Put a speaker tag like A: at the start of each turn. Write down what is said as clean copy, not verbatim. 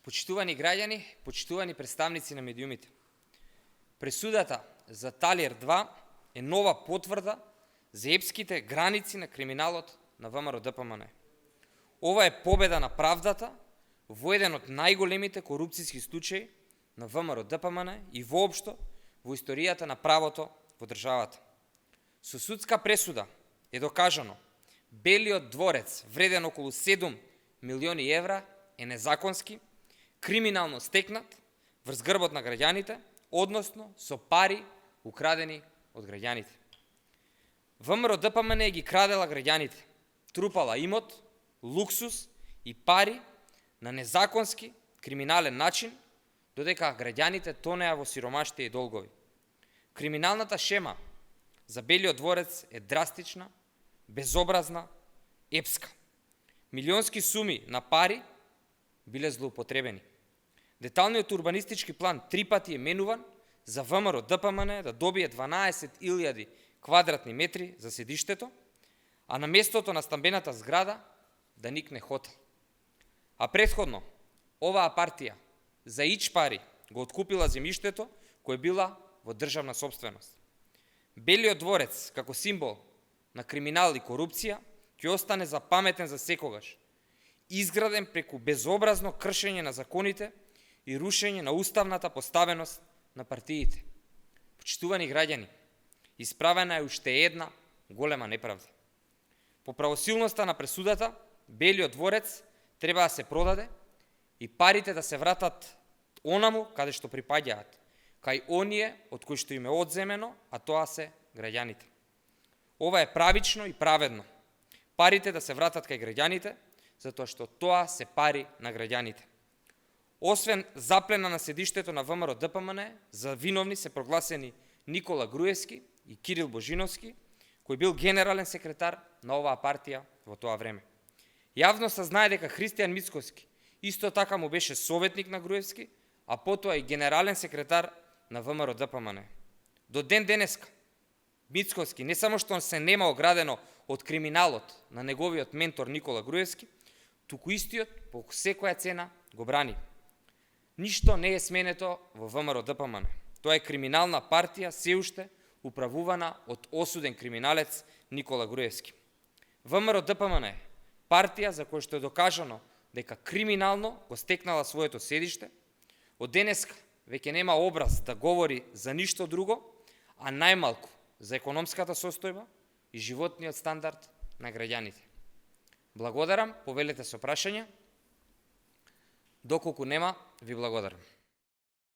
A: Почитувани граѓани, почитувани представници на медиумите. Пресудата за Талиер 2 е нова потврда за епските граници на криминалот на ВМРО ДПМН. Ова е победа на правдата во еден од најголемите корупцијски случаи на ВМРО ДПМН и воопшто во историјата на правото во државата. Со судска пресуда е докажано Белиот дворец, вреден околу 7 милиони евра, е незаконски, криминално стекнат врз грбот на граѓаните, односно со пари украдени од граѓаните. ВМРО ДПМН ги крадела граѓаните, трупала имот, луксус и пари на незаконски, криминален начин, додека граѓаните тонеа во сиромаштија и долгови. Криминалната шема за Белиот дворец е драстична, безобразна, епска. Милионски суми на пари биле злоупотребени. Деталниот урбанистички план 3 пати е менуван за ВМРО ДПМН да добие 12.000 квадратни метри за седиштето, а на местото на стамбената зграда да никне хотел. А претходно, оваа партија за ич пари го откупила земјиштето кое била во државна сопственост. Белиот дворец, како символ на криминал и корупција, ќе остане запаметен за секогаш, изграден преку безобразно кршење на законите и рушење на уставната поставеност на партиите. Почитувани граѓани, исправена е уште една голема неправда. По правосилноста на пресудата, Белиот дворец треба да се продаде и парите да се вратат онаму каде што припаѓаат, кај оние од кои што им е одземено, а тоа се граѓаните. Ова е правично и праведно. Парите да се вратат кај граѓаните, затоа што тоа се пари на граѓаните. Освен заплена на седиштето на ВМРО ДПМН, за виновни се прогласени Никола Груевски и Кирил Божиновски, кој бил генерален секретар на оваа партија во тоа време. Јавно се знае дека Христијан Мицкоски исто така му беше советник на Груевски, а потоа и генерален секретар на ВМРО ДПМН. До ден денеска Мицкоски не само што се нема оградено од криминалот на неговиот ментор Никола Груевски, туку истиот по секоја цена го брани. Ништо не е сменето во ВМРО ДПМН. Тоа е криминална партија се уште управувана од осуден криминалец Никола Груевски. ВМРО ДПМН е партија за која што е докажано дека криминално го стекнала своето седиште, од денеска веќе нема образ да говори за ништо друго, а најмалку за економската состојба и животниот стандард на граѓаните. Благодарам, повелете со прашања. Доколку нема, ви благодарам.